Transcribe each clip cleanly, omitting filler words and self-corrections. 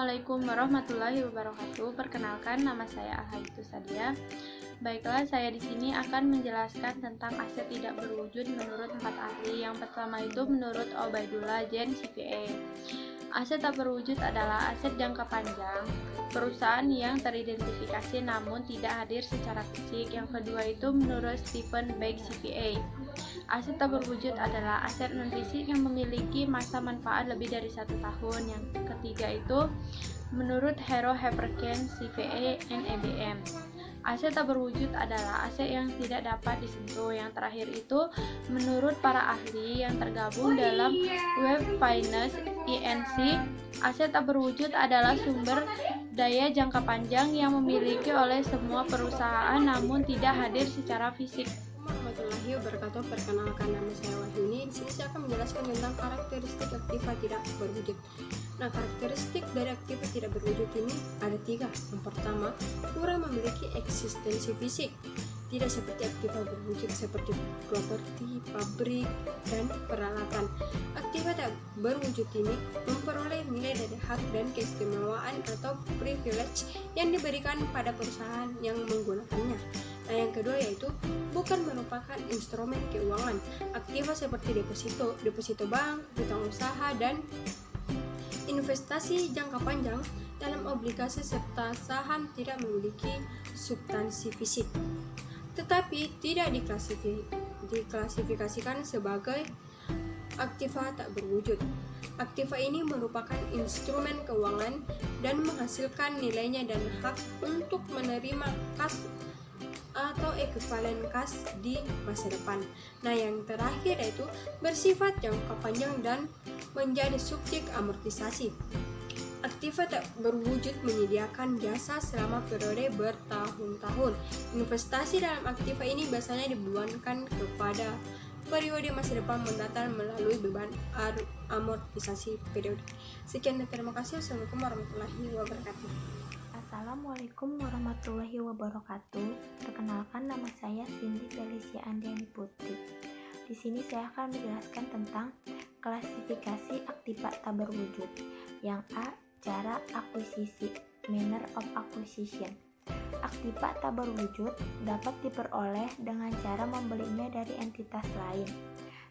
Assalamualaikum warahmatullahi wabarakatuh. Perkenalkan, nama saya Alhaitu Sadia. Baiklah, saya di sini akan menjelaskan tentang aset tidak berwujud menurut 4 ahli. Yang pertama itu menurut Obaidullah Jen CPA. Aset tak berwujud adalah aset jangka panjang, perusahaan yang teridentifikasi namun tidak hadir secara fisik. Yang kedua itu menurut Stephen Beck CPA. Aset tak berwujud adalah aset non-fisik yang memiliki masa manfaat lebih dari 1 tahun. Yang ketiga itu menurut Hero Heperken CPA NEBM. Aset tak berwujud adalah aset yang tidak dapat disentuh. Yang terakhir itu menurut para ahli yang tergabung dalam Web Finance INC. Aset tak berwujud adalah sumber daya jangka panjang yang memiliki oleh semua perusahaan namun tidak hadir secara fisik. Warahmatullahi wabarakatuh. Perkenalkan, nama saya Wahyuni. Di sini saya akan menjelaskan tentang karakteristik aktiva tidak berwujud. Nah, karakteristik dari aktiva tidak berwujud ini ada 3. Yang pertama, kurang memiliki eksistensi fisik. Tidak seperti aktiva berwujud seperti properti, pabrik, dan peralatan. Aktiva tak berwujud ini memperoleh nilai dari hak dan keistimewaan atau privilege yang diberikan pada perusahaan yang menggunakannya. Nah, yang kedua yaitu bukan merupakan instrumen keuangan. Aktiva seperti deposito bank, hutang usaha, dan investasi jangka panjang dalam obligasi serta saham tidak memiliki substansi fisik, tetapi tidak diklasifikasikan sebagai aktiva tak berwujud. Aktiva ini merupakan instrumen keuangan dan menghasilkan nilainya dan hak untuk menerima kas atau ekuivalen kas di masa depan. Nah, yang terakhir yaitu bersifat jangka panjang dan menjadi subjek amortisasi. Aktiva tak berwujud menyediakan jasa selama periode bertahun-tahun. Investasi dalam aktiva ini biasanya dibebankan kepada periode masa depan mendatang melalui beban amortisasi periode. Sekian dan terima kasih. Assalamualaikum warahmatullahi wabarakatuh. Assalamualaikum warahmatullahi wabarakatuh. Perkenalkan, nama saya Cindy Felicia Andiani Putri. Di sini saya akan menjelaskan tentang klasifikasi aktiva tak berwujud. Yang A, cara akuisisi, manner of acquisition. Aktiva tak berwujud dapat diperoleh dengan cara membelinya dari entitas lain,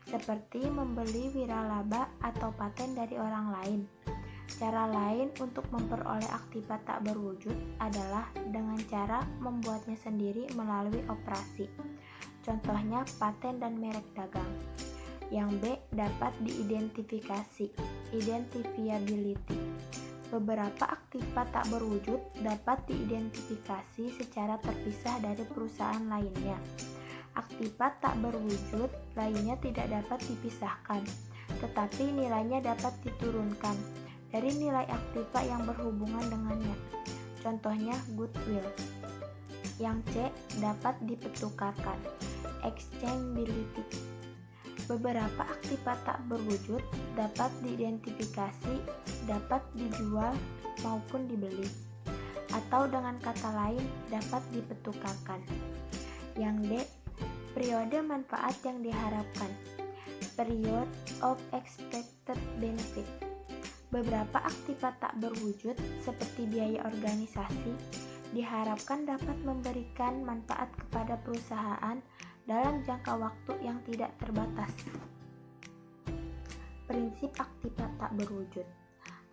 seperti membeli wiralaba atau paten dari orang lain. Cara lain untuk memperoleh aktiva tak berwujud adalah dengan cara membuatnya sendiri melalui operasi. Contohnya paten dan merek dagang. Yang B, dapat diidentifikasi, identifiability. Beberapa aktiva tak berwujud dapat diidentifikasi secara terpisah dari perusahaan lainnya. Aktiva tak berwujud lainnya tidak dapat dipisahkan, tetapi nilainya dapat diturunkan dari nilai aktiva yang berhubungan dengannya. Contohnya goodwill. Yang C, dapat dipertukarkan, exchangeability. Beberapa aktiva tak berwujud dapat diidentifikasi, dapat dijual maupun dibeli, atau dengan kata lain dapat dipertukarkan. Yang D, periode manfaat yang diharapkan, period of expected benefit. Beberapa aktiva tak berwujud seperti biaya organisasi diharapkan dapat memberikan manfaat kepada perusahaan dalam jangka waktu yang tidak terbatas. Prinsip aktiva tak berwujud.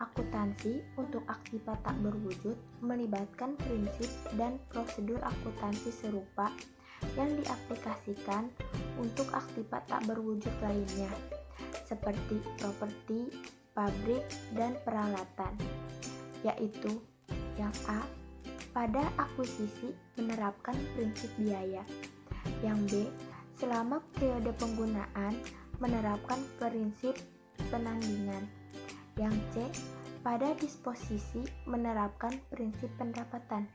Akuntansi untuk aktiva tak berwujud melibatkan prinsip dan prosedur akuntansi serupa yang diaplikasikan untuk aktiva tak berwujud lainnya, seperti properti, pabrik, dan peralatan, yaitu yang A, pada akuisisi menerapkan prinsip biaya. Yang B, selama periode penggunaan menerapkan prinsip penandingan. Yang C, pada disposisi menerapkan prinsip pendapatan.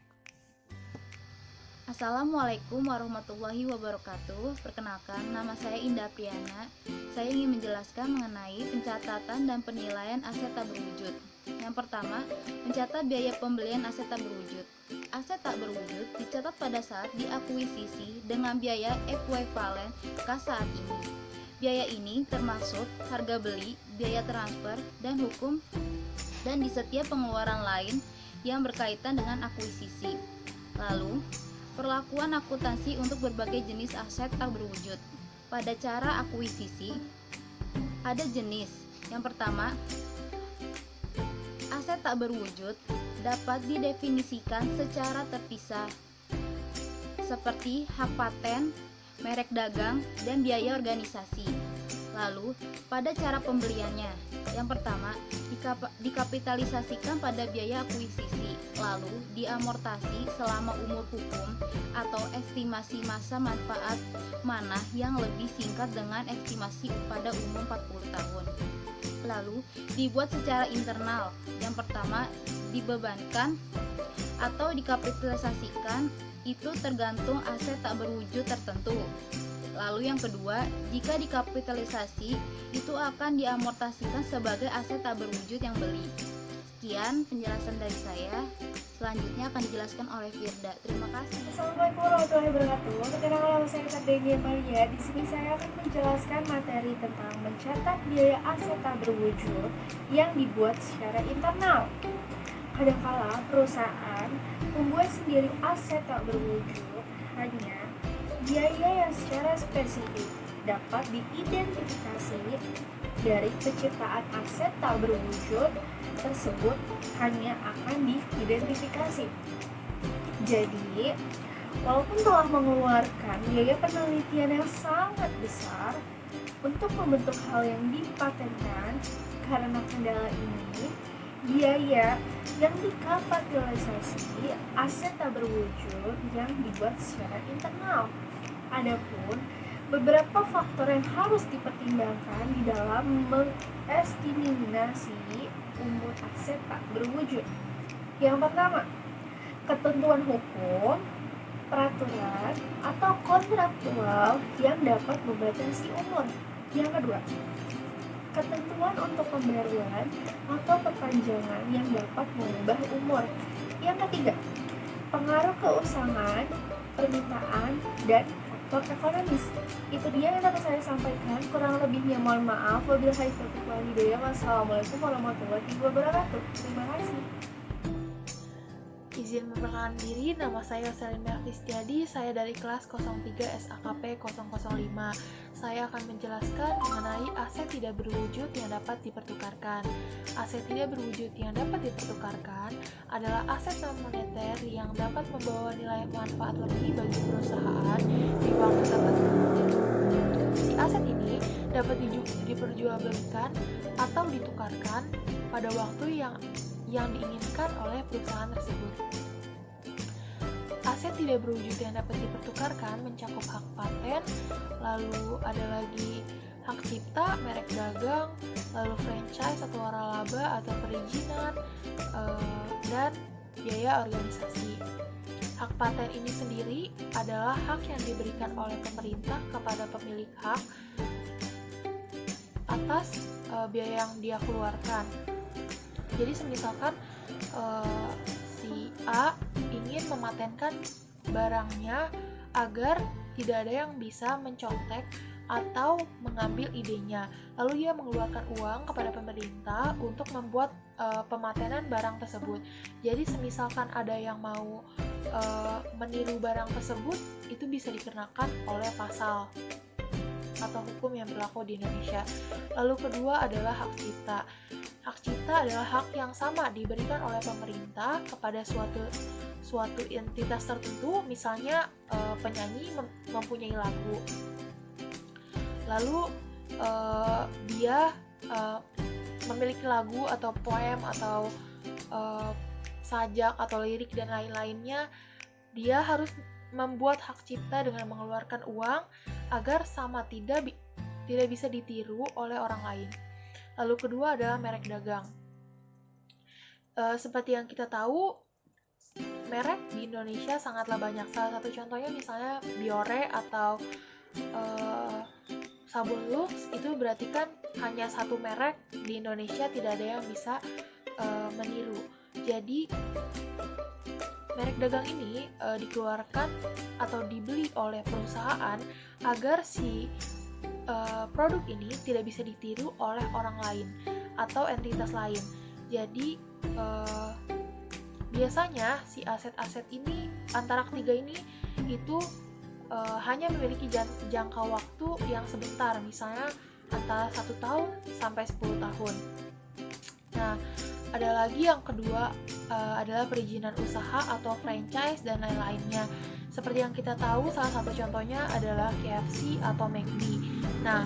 Assalamualaikum warahmatullahi wabarakatuh. Perkenalkan, nama saya Indah Priana. Saya ingin menjelaskan mengenai pencatatan dan penilaian aset tak berwujud. Yang pertama, mencatat biaya pembelian aset tak berwujud. Aset tak berwujud dicatat pada saat diakuisisi dengan biaya ekuivalen kas saat ini. Biaya ini termasuk harga beli, biaya transfer, dan hukum dan di setiap pengeluaran lain yang berkaitan dengan akuisisi. Lalu, perlakuan akuntansi untuk berbagai jenis aset tak berwujud. Pada cara akuisisi, ada jenis. Yang pertama, aset tak berwujud dapat didefinisikan secara terpisah, seperti hak paten, merek dagang, dan biaya organisasi. Lalu, pada cara pembeliannya, yang pertama, dikapitalisasikan pada biaya akuisisi, lalu diamortasi selama umur hukum atau estimasi masa manfaat manah yang lebih singkat dengan estimasi pada umum 40 tahun. Lalu, dibuat secara internal. Yang pertama, dibebankan atau dikapitalisasikan, itu tergantung aset tak berwujud tertentu. Lalu yang kedua, jika dikapitalisasi, itu akan diamortasikan sebagai aset tak berwujud yang beli. Sekian penjelasan dari saya. Selanjutnya akan dijelaskan oleh Firda. Terima kasih. Assalamualaikum warahmatullahi wabarakatuh. Perkenalkan, nama saya Ferdegi Amalia. Di sini saya akan menjelaskan materi tentang mencatat biaya aset tak berwujud yang dibuat secara internal. Kadangkala perusahaan membuat sendiri aset tak berwujud, hanya biaya yang secara spesifik dapat diidentifikasi dari penciptaan aset tak berwujud tersebut hanya akan diidentifikasi. Jadi, walaupun telah mengeluarkan biaya penelitian yang sangat besar untuk membentuk hal yang dipatenkan, karena kendala ini, biaya yang dikapitalisasi aset tak berwujud yang dibuat secara internal. Adapun beberapa faktor yang harus dipertimbangkan di dalam mengestimasi umur aset tak berwujud. Yang pertama, ketentuan hukum, peraturan, atau kontraktual yang dapat membatasi umur. Yang kedua, ketentuan untuk pembaruan atau perpanjangan yang dapat mengubah umur. Yang ketiga, pengaruh keusahaan, permintaan, dan faktor ekonomis. Itu dia yang dapat saya sampaikan. Kurang lebihnya mohon maaf. Wabillahi taufiq wal hidayah. Wassalamualaikum warahmatullahi wabarakatuh. Terima kasih. Izin memperkenalkan diri, nama saya Selina Kristiadi, saya dari kelas 03 SAKP 005. Saya akan menjelaskan mengenai aset tidak berwujud yang dapat dipertukarkan. Aset tidak berwujud yang dapat dipertukarkan adalah aset non-moneter yang dapat membawa nilai manfaat lebih bagi perusahaan di waktu tertentu. Si aset ini dapat diperjualbelikan atau ditukarkan pada waktu yang diinginkan oleh perusahaan tersebut. Aset tidak berwujud yang dapat dipertukarkan mencakup hak paten, lalu ada lagi hak cipta, merek dagang, lalu franchise atau waralaba atau perizinan, dan biaya organisasi. Hak paten ini sendiri adalah hak yang diberikan oleh pemerintah kepada pemilik hak atas biaya yang dia keluarkan. Jadi misalkan si A ingin mematenkan barangnya agar tidak ada yang bisa mencontek atau mengambil idenya. Lalu ia mengeluarkan uang kepada pemerintah untuk membuat pematenan barang tersebut. Jadi semisalkan ada yang mau meniru barang tersebut, itu bisa dikenakan oleh pasal atau hukum yang berlaku di Indonesia. Lalu kedua adalah hak cipta. Hak cipta adalah hak yang sama diberikan oleh pemerintah kepada suatu entitas tertentu, misalnya penyanyi mempunyai lagu. Lalu dia memiliki lagu atau poem atau sajak atau lirik dan lain-lainnya, dia harus membuat hak cipta dengan mengeluarkan uang agar sama tidak bisa ditiru oleh orang lain. Lalu kedua adalah merek dagang. Seperti yang kita tahu, merek di Indonesia sangatlah banyak. Salah satu contohnya misalnya Biore atau sabun Lux, itu berarti kan hanya satu merek di Indonesia, tidak ada yang bisa meniru. Jadi merek dagang ini dikeluarkan atau dibeli oleh perusahaan agar si produk ini tidak bisa ditiru oleh orang lain atau entitas lain. Jadi biasanya si aset-aset ini antara ketiga ini itu hanya memiliki jangka waktu yang sebentar, misalnya antara 1 tahun sampai 10 tahun. Nah, ada lagi yang kedua adalah perizinan usaha atau franchise dan lain-lainnya. Seperti yang kita tahu, salah satu contohnya adalah KFC atau McD. Nah,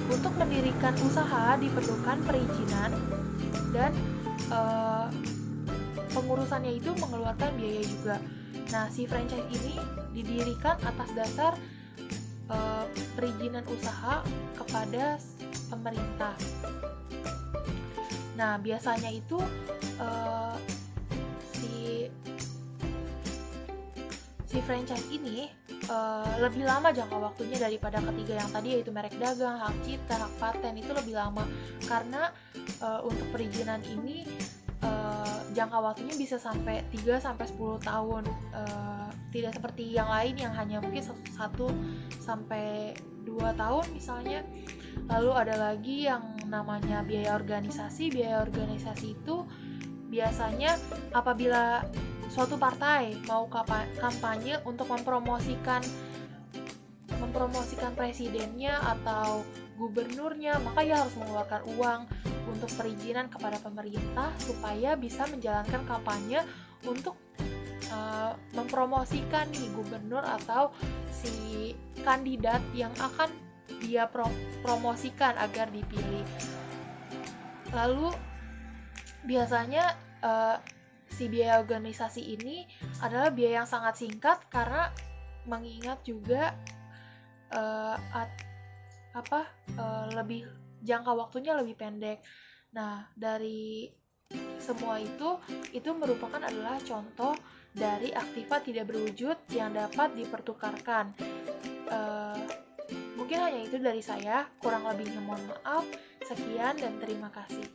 untuk mendirikan usaha diperlukan perizinan dan pengurusannya itu mengeluarkan biaya juga. Nah, si franchise ini didirikan atas dasar perizinan usaha kepada pemerintah. Nah, biasanya itu si franchise ini lebih lama jangka waktunya daripada ketiga yang tadi, yaitu merek dagang, hak cipta, hak paten. Itu lebih lama karena untuk perizinan ini jangka waktunya bisa sampai 3 sampai 10 tahun. Tidak seperti yang lain yang hanya mungkin 1 sampai 2 tahun misalnya. Lalu ada lagi yang namanya biaya organisasi. Biaya organisasi itu biasanya apabila suatu partai mau kampanye untuk mempromosikan presidennya atau gubernurnya, maka ia harus mengeluarkan uang untuk perizinan kepada pemerintah supaya bisa menjalankan kampanye untuk mempromosikan nih gubernur atau si kandidat yang akan dia promosikan agar dipilih. Lalu biasanya si biaya organisasi ini adalah biaya yang sangat singkat karena mengingat juga lebih jangka waktunya lebih pendek. Nah, dari semua itu merupakan adalah contoh dari aktiva tidak berwujud yang dapat dipertukarkan. Mungkin hanya itu dari saya, kurang lebihnya mohon maaf. Sekian dan terima kasih.